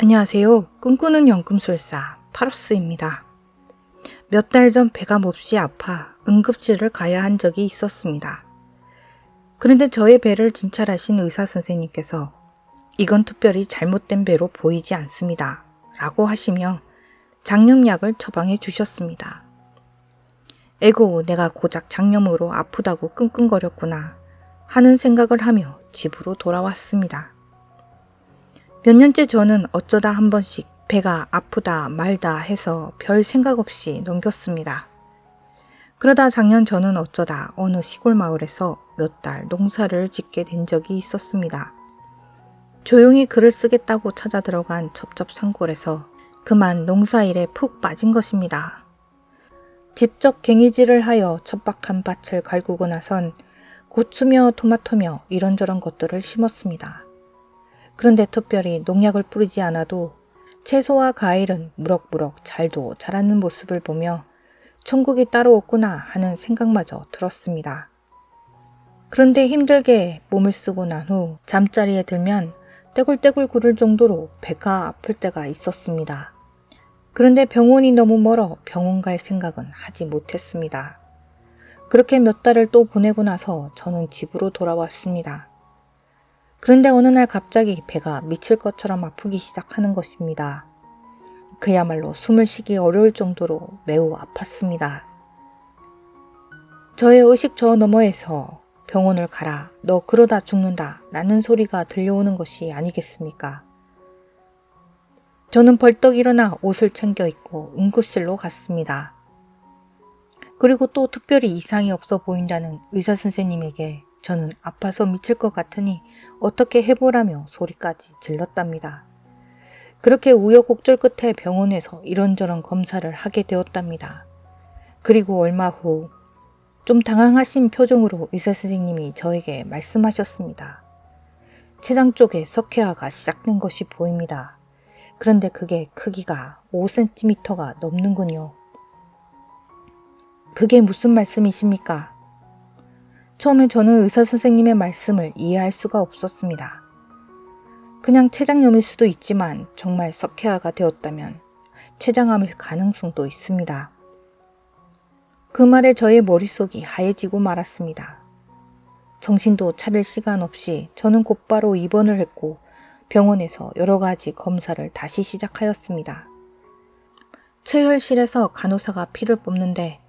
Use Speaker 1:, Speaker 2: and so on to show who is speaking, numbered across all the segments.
Speaker 1: 안녕하세요. 꿈꾸는 연금술사 파로스입니다. 몇 달 전 배가 몹시 아파 응급실을 가야 한 적이 있었습니다. 그런데 저의 배를 진찰하신 의사 선생님께서 이건 특별히 잘못된 배로 보이지 않습니다. 라고 하시며 장염약을 처방해 주셨습니다. 에고, 내가 고작 장염으로 아프다고 끙끙거렸구나 하는 생각을 하며 집으로 돌아왔습니다. 몇 년째 저는 어쩌다 한 번씩 배가 아프다 말다 해서 별 생각 없이 넘겼습니다. 그러다 작년 저는 어쩌다 어느 시골 마을에서 몇 달 농사를 짓게 된 적이 있었습니다. 조용히 글을 쓰겠다고 찾아 들어간 첩첩산골에서 그만 농사일에 푹 빠진 것입니다. 직접 갱이질을 하여 척박한 밭을 갈구고 나선 고추며 토마토며 이런저런 것들을 심었습니다. 그런데 특별히 농약을 뿌리지 않아도 채소와 과일은 무럭무럭 잘도 자라는 모습을 보며 천국이 따로 없구나 하는 생각마저 들었습니다. 그런데 힘들게 몸을 쓰고 난 후 잠자리에 들면 떼굴떼굴 구를 정도로 배가 아플 때가 있었습니다. 그런데 병원이 너무 멀어 병원 갈 생각은 하지 못했습니다. 그렇게 몇 달을 또 보내고 나서 저는 집으로 돌아왔습니다. 그런데 어느 날 갑자기 배가 미칠 것처럼 아프기 시작하는 것입니다. 그야말로 숨을 쉬기 어려울 정도로 매우 아팠습니다. 저의 의식 저 너머에서 병원을 가라, 너 그러다 죽는다 라는 소리가 들려오는 것이 아니겠습니까? 저는 벌떡 일어나 옷을 챙겨 입고 응급실로 갔습니다. 그리고 또 특별히 이상이 없어 보인다는 의사 선생님에게 저는 아파서 미칠 것 같으니 어떻게 해보라며 소리까지 질렀답니다. 그렇게 우여곡절 끝에 병원에서 이런저런 검사를 하게 되었답니다. 그리고 얼마 후 좀 당황하신 표정으로 의사 선생님이 저에게 말씀하셨습니다. 췌장 쪽에 석회화가 시작된 것이 보입니다. 그런데 그게 크기가 5cm가 넘는군요. 그게 무슨 말씀이십니까? 처음에 저는 의사 선생님의 말씀을 이해할 수가 없었습니다. 그냥 췌장염일 수도 있지만 정말 석회화가 되었다면 췌장암일 가능성도 있습니다. 그 말에 저의 머릿속이 하얘지고 말았습니다. 정신도 차릴 시간 없이 저는 곧바로 입원을 했고 병원에서 여러 가지 검사를 다시 시작하였습니다. 체혈실에서 간호사가 피를 뽑는데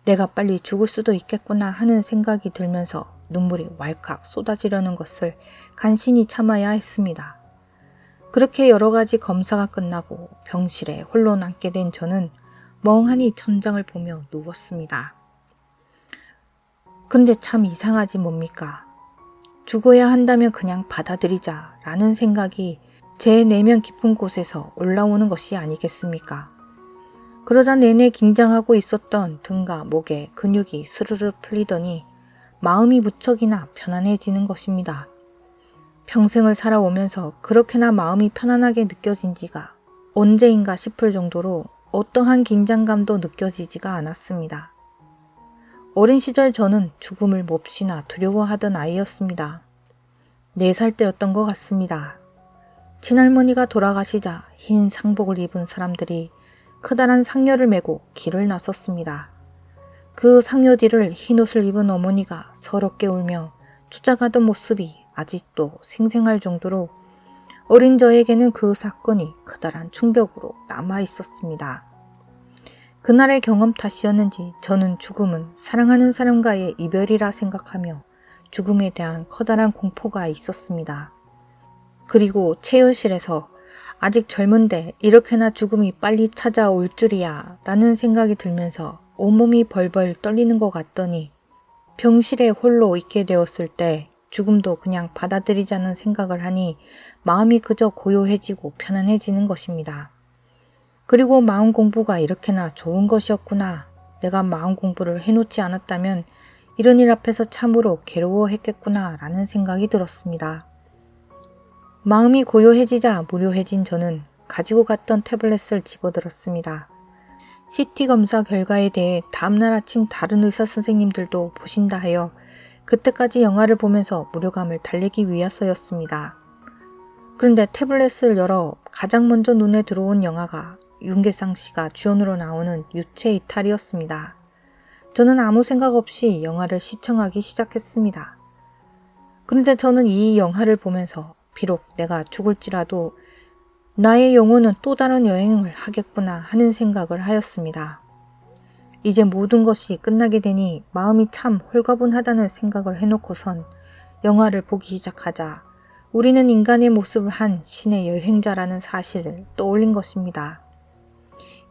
Speaker 1: 내가 빨리 죽을 수도 있겠구나 하는 생각이 들면서 눈물이 왈칵 쏟아지려는 것을 간신히 참아야 했습니다. 그렇게 여러 가지 검사가 끝나고 병실에 홀로 남게 된 저는 멍하니 천장을 보며 누웠습니다. 근데 참 이상하지 뭡니까? 죽어야 한다면 그냥 받아들이자 라는 생각이 제 내면 깊은 곳에서 올라오는 것이 아니겠습니까? 그러자 내내 긴장하고 있었던 등과 목에 근육이 스르르 풀리더니 마음이 무척이나 편안해지는 것입니다. 평생을 살아오면서 그렇게나 마음이 편안하게 느껴진 지가 언제인가 싶을 정도로 어떠한 긴장감도 느껴지지가 않았습니다. 어린 시절 저는 죽음을 몹시나 두려워하던 아이였습니다. 4살 때였던 것 같습니다. 친할머니가 돌아가시자 흰 상복을 입은 사람들이 커다란 상녀를 메고 길을 나섰습니다. 그 상녀 뒤를 흰옷을 입은 어머니가 서럽게 울며 쫓아가던 모습이 아직도 생생할 정도로 어린 저에게는 그 사건이 커다란 충격으로 남아 있었습니다. 그날의 경험 탓이었는지 저는 죽음은 사랑하는 사람과의 이별이라 생각하며 죽음에 대한 커다란 공포가 있었습니다. 그리고 체열실에서 아직 젊은데 이렇게나 죽음이 빨리 찾아올 줄이야 라는 생각이 들면서 온몸이 벌벌 떨리는 것 같더니 병실에 홀로 있게 되었을 때 죽음도 그냥 받아들이자는 생각을 하니 마음이 그저 고요해지고 편안해지는 것입니다. 그리고 마음 공부가 이렇게나 좋은 것이었구나. 내가 마음 공부를 해놓지 않았다면 이런 일 앞에서 참으로 괴로워했겠구나 라는 생각이 들었습니다. 마음이 고요해지자 무료해진 저는 가지고 갔던 태블릿을 집어들었습니다. CT 검사 결과에 대해 다음날 아침 다른 의사 선생님들도 보신다 하여 그때까지 영화를 보면서 무료감을 달래기 위해서였습니다. 그런데 태블릿을 열어 가장 먼저 눈에 들어온 영화가 윤계상 씨가 주연으로 나오는 유체이탈이었습니다. 저는 아무 생각 없이 영화를 시청하기 시작했습니다. 그런데 저는 이 영화를 보면서 비록 내가 죽을지라도 나의 영혼은 또 다른 여행을 하겠구나 하는 생각을 하였습니다. 이제 모든 것이 끝나게 되니 마음이 참 홀가분하다는 생각을 해놓고선 영화를 보기 시작하자 우리는 인간의 모습을 한 신의 여행자라는 사실을 떠올린 것입니다.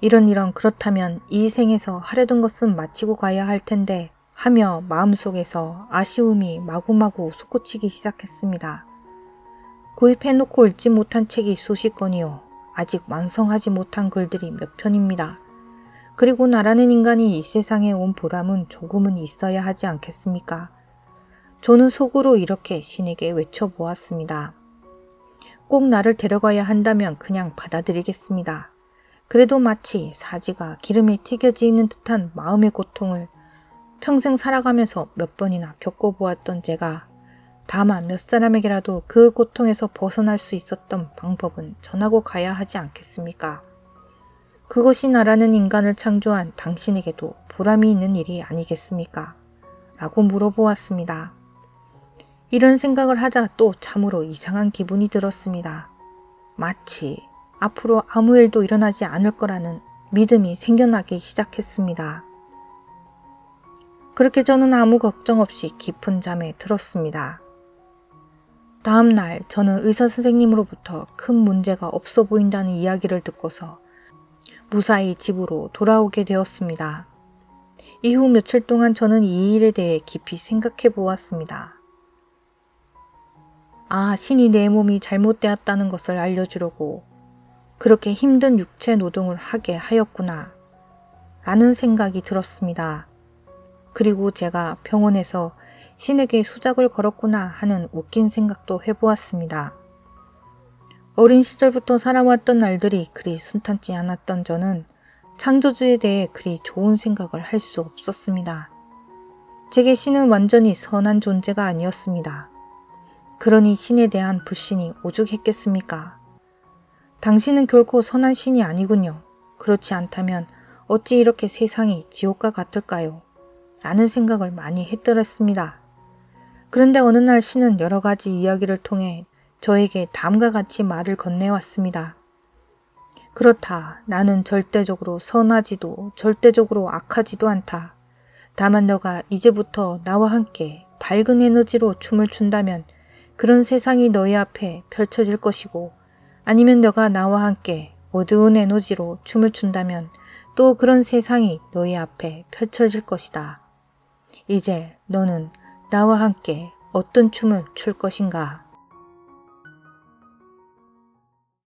Speaker 1: 이런 그렇다면 이 생에서 하려던 것은 마치고 가야 할 텐데 하며 마음속에서 아쉬움이 마구마구 솟구치기 시작했습니다. 구입해놓고 읽지 못한 책이 수십 권이요. 아직 완성하지 못한 글들이 몇 편입니다. 그리고 나라는 인간이 이 세상에 온 보람은 조금은 있어야 하지 않겠습니까? 저는 속으로 이렇게 신에게 외쳐보았습니다. 꼭 나를 데려가야 한다면 그냥 받아들이겠습니다. 그래도 마치 사지가 기름에 튀겨져 있는 듯한 마음의 고통을 평생 살아가면서 몇 번이나 겪어보았던 제가 다만 몇 사람에게라도 그 고통에서 벗어날 수 있었던 방법은 전하고 가야 하지 않겠습니까? 그것이 나라는 인간을 창조한 당신에게도 보람이 있는 일이 아니겠습니까? 라고 물어보았습니다. 이런 생각을 하자 또 참으로 이상한 기분이 들었습니다. 마치 앞으로 아무 일도 일어나지 않을 거라는 믿음이 생겨나기 시작했습니다. 그렇게 저는 아무 걱정 없이 깊은 잠에 들었습니다. 다음 날 저는 의사 선생님으로부터 큰 문제가 없어 보인다는 이야기를 듣고서 무사히 집으로 돌아오게 되었습니다. 이후 며칠 동안 저는 이 일에 대해 깊이 생각해 보았습니다. 아, 신이 내 몸이 잘못되었다는 것을 알려주려고 그렇게 힘든 육체 노동을 하게 하였구나 라는 생각이 들었습니다. 그리고 제가 병원에서 신에게 수작을 걸었구나 하는 웃긴 생각도 해보았습니다. 어린 시절부터 살아왔던 날들이 그리 순탄치 않았던 저는 창조주에 대해 그리 좋은 생각을 할 수 없었습니다. 제게 신은 완전히 선한 존재가 아니었습니다. 그러니 신에 대한 불신이 오죽했겠습니까? 당신은 결코 선한 신이 아니군요. 그렇지 않다면 어찌 이렇게 세상이 지옥과 같을까요? 라는 생각을 많이 했더랬습니다. 그런데 어느 날 신은 여러 가지 이야기를 통해 저에게 다음과 같이 말을 건네왔습니다. 그렇다. 나는 절대적으로 선하지도 절대적으로 악하지도 않다. 다만 너가 이제부터 나와 함께 밝은 에너지로 춤을 춘다면 그런 세상이 너희 앞에 펼쳐질 것이고 아니면 너가 나와 함께 어두운 에너지로 춤을 춘다면 또 그런 세상이 너희 앞에 펼쳐질 것이다. 이제 너는 나와 함께 어떤 춤을 출 것인가?